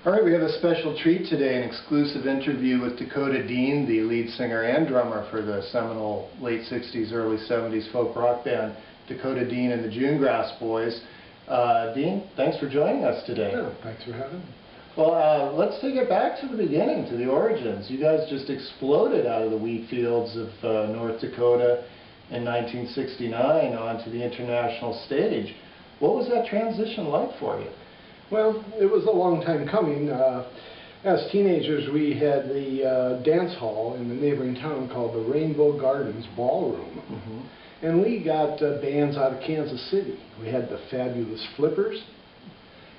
All right, we have a special treat today, an exclusive interview with Dakota Dean, the lead singer and drummer for the seminal late 60s, early 70s folk rock band, Dakota Dean and the June Grass Boys. Dean, thanks for joining us today. Yeah, thanks for having me. Well, let's take it back to the beginning, to the origins. You guys just exploded out of the wheat fields of North Dakota in 1969 onto the international stage. What was that transition like for you? Well, it was a long time coming. As teenagers, we had the dance hall in the neighboring town called the Rainbow Gardens Ballroom. Mm-hmm. And we got bands out of Kansas City. We had the Fabulous Flippers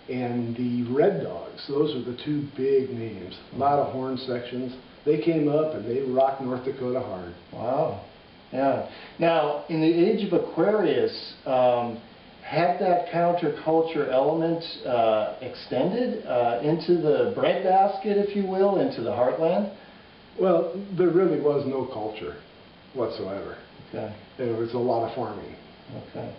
and the Red Dogs. Those are the two big names. A lot of horn sections. They came up and they rocked North Dakota hard. Wow. Yeah. Now, in the age of Aquarius, had that counterculture element extended into the breadbasket, if you will, into the heartland? Well, there really was no culture whatsoever. Okay. There was a lot of farming. Okay.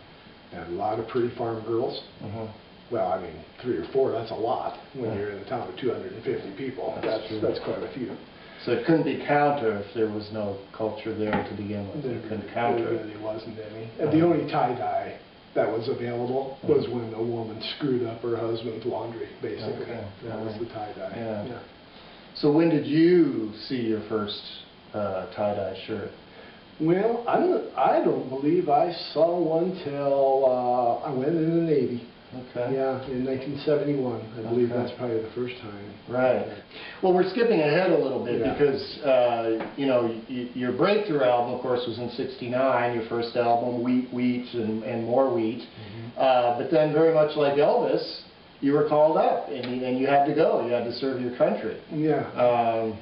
And a lot of pretty farm girls. Uh-huh. Well, I mean, 3 or 4, that's a lot when you're in a town of 250 people. That's quite a few. So it couldn't be counter if there was no culture there to begin with. You couldn't counter There really wasn't any. And the only tie-dye that was available was when a woman screwed up her husband's laundry, basically. Okay. That was the tie-dye. Yeah. So when did you see your first tie-dye shirt? Well, I don't believe I saw one till I went in the Navy. Okay. Yeah, in 1971. I believe that's probably the first time. Right. Well, we're skipping ahead a little bit because, you know, your breakthrough album, of course, was in '69, your first album, Wheat, Wheat, and More Wheat. Mm-hmm. But then, very much like Elvis, you were called up and you had to go. You had to serve your country. Yeah.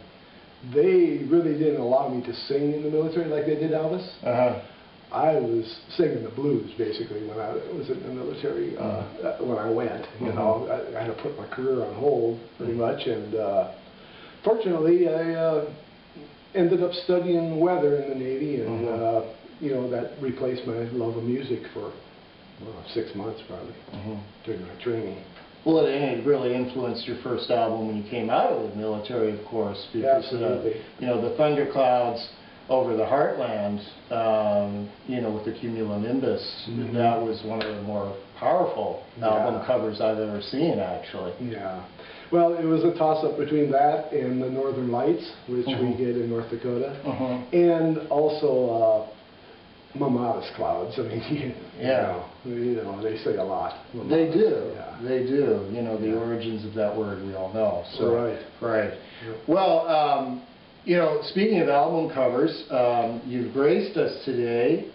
They really didn't allow me to sing in the military like they did Elvis. Uh-huh. I was singing the blues, basically, when I was in the military, when I went. You know, I had to put my career on hold, pretty much, and fortunately, I ended up studying weather in the Navy, and, you know, that replaced my love of music for 6 months, probably, during my training. Well, it really influenced your first album when you came out of the military, of course, because, you know, the Thunderclouds over the Heartland, you know, with the Cumulonimbus, that was one of the more powerful album covers I've ever seen, actually. Yeah. Well, it was a toss-up between that and the Northern Lights, which we get in North Dakota, and also Mama's Clouds. I mean, you know, they say a lot. They do. Yeah. They do. You know, the origins of that word we all know. So, right. Yeah. Well, you know, speaking of album covers, you've graced us today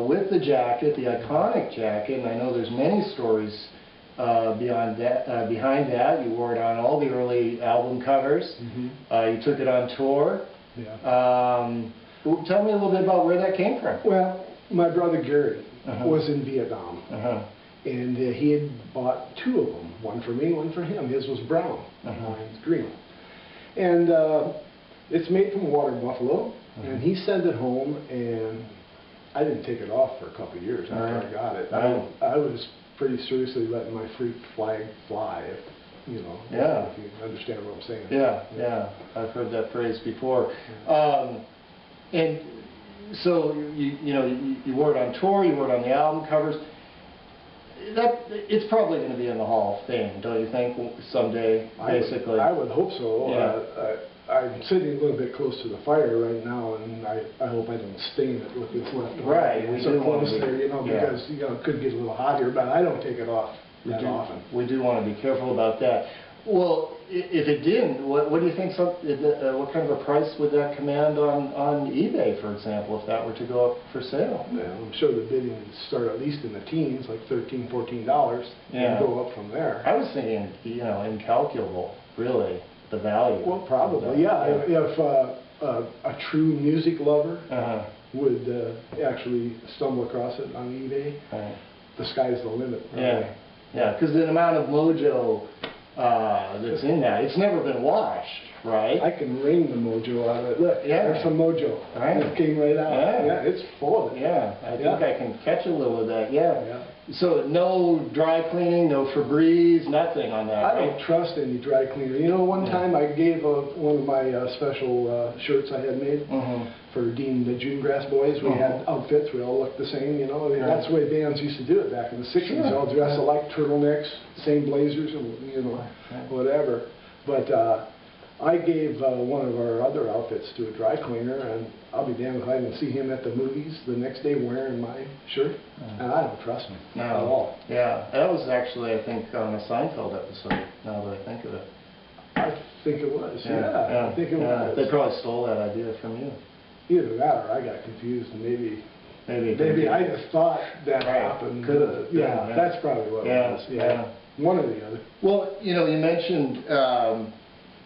with the jacket, the iconic jacket, and I know there's many stories behind that. You wore it on all the early album covers. You took it on tour. Yeah. Tell me a little bit about where that came from. Well, my brother Gary was in Vietnam, and he had bought 2 of them, one for me, one for him. His was brown, mine's green. And it's made from water buffalo, and he sent it home, and I didn't take it off for a couple of years after I got it. I was pretty seriously letting my freak flag fly, you know, if you understand what I'm saying. Yeah, I've heard that phrase before. And so, you know, you wore it on tour, you wore it on the album covers. It's probably going to be in the Hall of Fame, don't you think, someday, basically? I would hope so. Yeah. I'm sitting a little bit close to the fire right now, and I hope I don't stain it with this left arm. Right. It's so close there, you know, because, you know, it could get a little hot here, but I don't take it off that often. We do want to be careful about that. Well, if it didn't, what do you think, what kind of a price would that command on eBay, for example, if that were to go up for sale? Well, I'm sure the bidding would start at least in the teens, like $13, $14, and go up from there. I was thinking, you know, incalculable, really, the value. Well, probably, if a true music lover would actually stumble across it on eBay, the sky's the limit. Yeah, because the amount of mojo that's in that, it's never been washed, Right. I can wring the mojo out of it. Look, Yeah. there's some mojo. Right. It came right out. Yeah. It's full of it. Yeah, I think I can catch a little of that, yeah. Yeah. So no dry cleaning, no Febreze, nothing on that, I right? don't trust any dry cleaner. You know, one time I gave one of my special shirts I had made for Dean, the June Grass Boys. We had outfits. We all looked the same, you know. I mean, that's the way bands used to do it back in the 60s. They all dressed alike, turtlenecks, same blazers, and, you know, whatever. But I gave one of our other outfits to a dry cleaner, and I'll be damned if I didn't see him at the movies the next day wearing my shirt, and I don't trust him at all. Yeah, that was actually, I think, on a Seinfeld episode, now that I think of it. I think it was, I think it was. They probably stole that idea from you. Either that or I got confused, and maybe I just thought that happened. Could've, yeah, that's probably what it was. Yeah. One or the other. Well, you know, you mentioned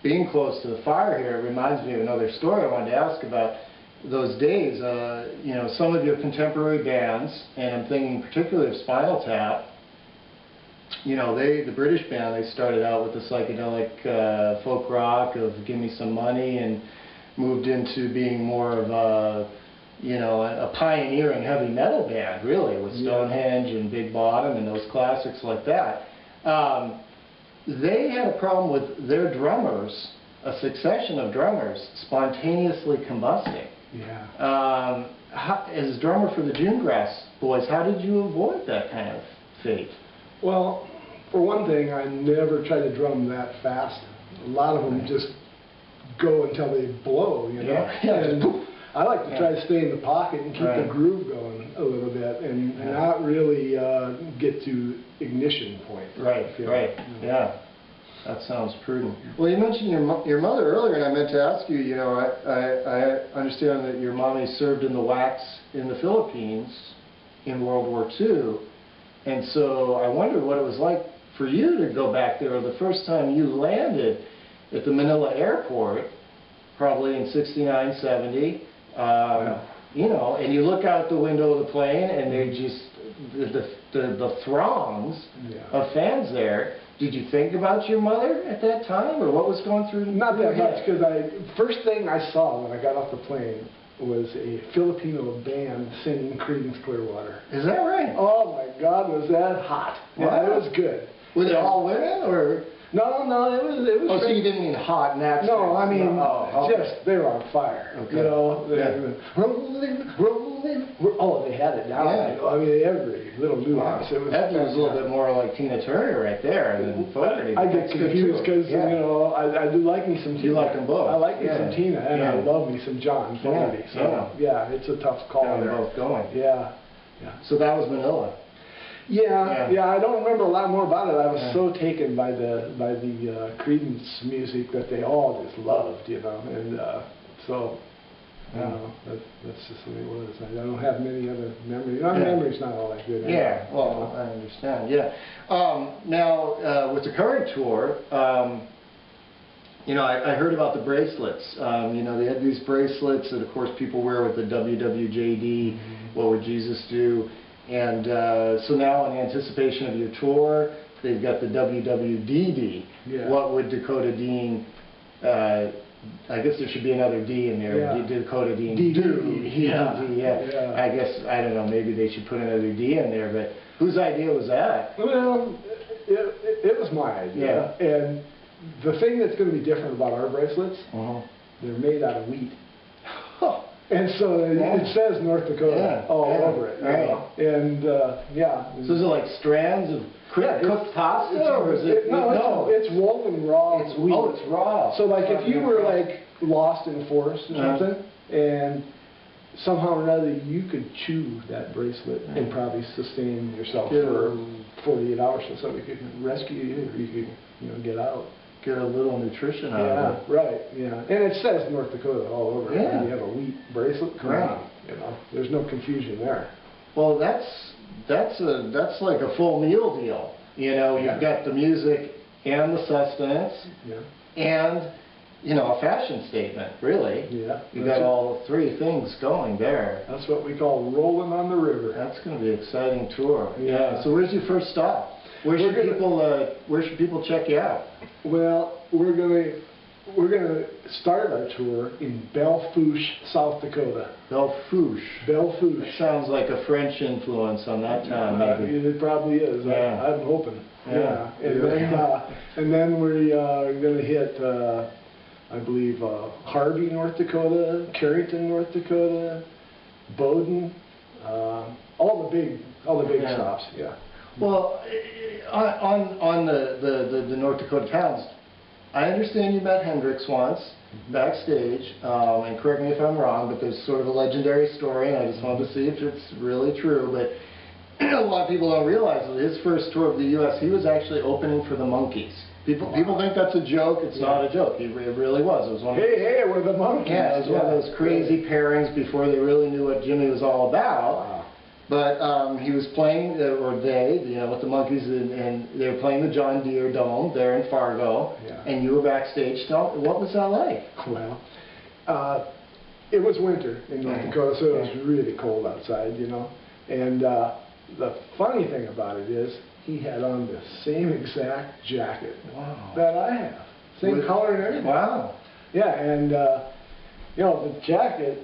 being close to the fire here. It reminds me of another story I wanted to ask about those days. You know, some of your contemporary bands, and I'm thinking particularly of Spinal Tap, you know, the British band, they started out with the psychedelic folk rock of Give Me Some Money, and moved into being more of a, you know, a pioneering heavy metal band, really, with Stonehenge and Big Bottom and those classics like that. They had a problem with their drummers, a succession of drummers, spontaneously combusting. Yeah. As drummer for the June Grass Boys, how did you avoid that kind of fate? Well, for one thing, I never try to drum that fast. A lot of them just go until they blow, you know. And I like to try to stay in the pocket and keep the groove going a little bit, and not really get to ignition point. Right. Yeah. That sounds prudent. Well, you mentioned your mother earlier, and I meant to ask you, you know, I understand that your mommy served in the wax in the Philippines in World War II, and so I wondered what it was like for you to go back there the first time you landed at the Manila airport, probably in 69, 70, you know, and you look out the window of the plane and they just, the throngs of fans there. Did you think about your mother at that time, or what was going through? Not that much, because first thing I saw when I got off the plane was a Filipino band singing Creedence Clearwater. Is that right? Oh my God, was that hot? Yeah, it was good. Were they all women, or? No, it was. Oh, so you didn't mean hot in that sense? No, I mean, just, they were on fire. Okay. You know, rolling, they had it down. Yeah. I mean, every little nuance. It was that was a little bit more like Tina Turner right there than folk. I get confused because, you know, I do like me some Tina. You like them both. I like me some Tina, and I love me some John Fogerty. So, yeah, it's a tough call there. They're both going. Yeah. So that was Manila. Yeah, I don't remember a lot more about it. I was so taken by the Creedence music that they all just loved, you know, and so I don't know. That's just the way it was. I don't have many other memories. My memory's not all that good. Yeah, well, I understand. Yeah. Now with the current tour, you know, I heard about the bracelets. You know, they had these bracelets that, of course, people wear with the WWJD. What would Jesus do? And so now, in anticipation of your tour, they've got the WWDD. Yeah. What would Dakota Dean, I guess there should be another D in there. Yeah. Dakota Dean do. Yeah. I guess, I don't know, maybe they should put another D in there, but whose idea was that? Well, it was my idea. Yeah. And the thing that's going to be different about our bracelets, they're made out of wheat. And so it says North Dakota all over it. And So is it like strands of cooked pasta, or is it? No, it's woven raw wheat. Oh, it's raw. So like if you were like lost in the forest or something, and somehow or another you could chew that bracelet and probably sustain yourself for 48 hours or something. It could rescue you, or you could, get out. Get a little nutrition out of it. Right, and it says North Dakota all over it. Yeah. You have a wheat bracelet, come on, there's no confusion there. Well, that's like a full meal deal. You know, you've got the music and the sustenance, and, you know, a fashion statement, really. Yeah. You got all three things going there. That's what we call rolling on the river. That's going to be an exciting tour. Yeah. So where's your first stop? Where should people check you out? Well, we're going to we're going to start our tour in Belle Fourche, South Dakota. Belle Fourche. Belle Fourche. That sounds like a French influence on that town, maybe. It probably is. Yeah. I'm hoping. Yeah. And then we're going to hit, I believe, Harvey, North Dakota, Carrington, North Dakota, Bowden, all the big stops. Yeah. Well, on the North Dakota towns, I understand you met Hendrix once backstage, and correct me if I'm wrong, but there's sort of a legendary story, and I just wanted to see if it's really true. But a lot of people don't realize that his first tour of the U.S., he was actually opening for the Monkees. People think that's a joke. It's not a joke. It really was. It was one. Hey, we're the Monkees. Yeah, it was one of those crazy pairings before they really knew what Jimmy was all about. Wow. But he was playing, or they, with the Monkees, and they were playing the John Deere Dome there in Fargo, and you were backstage. What was that like? Well, it was winter in North Dakota, so it was really cold outside, And the funny thing about it is, he had on the same exact jacket that I have. Same color and everything. Wow. Yeah, and, the jacket,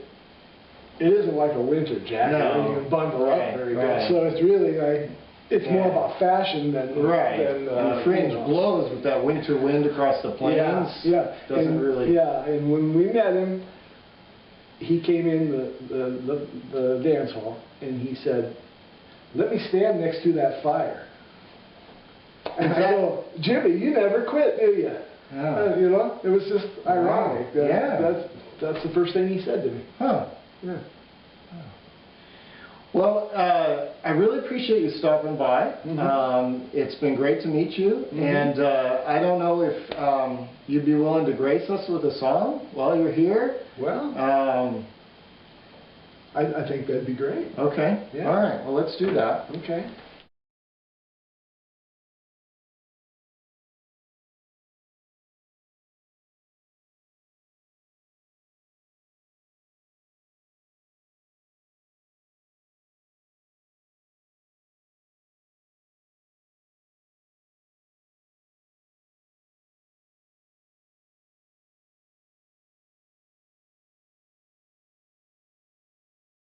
it isn't like a winter jacket where you can bundle up very good. So it's really like, it's more about fashion than... And the fringe blows with that winter wind across the plains. Yeah. And when we met him, he came in the dance hall and he said, "Let me stand next to that fire." And I go, "Jimmy, you never quit, do you?" Yeah. It was just ironic. That's the first thing he said to me. Huh. Yeah. Well, I really appreciate you stopping by. It's been great to meet you, and I don't know if you'd be willing to grace us with a song while you're here. Well, I think that'd be great. Okay. Yeah. All right. Well, let's do that. Okay.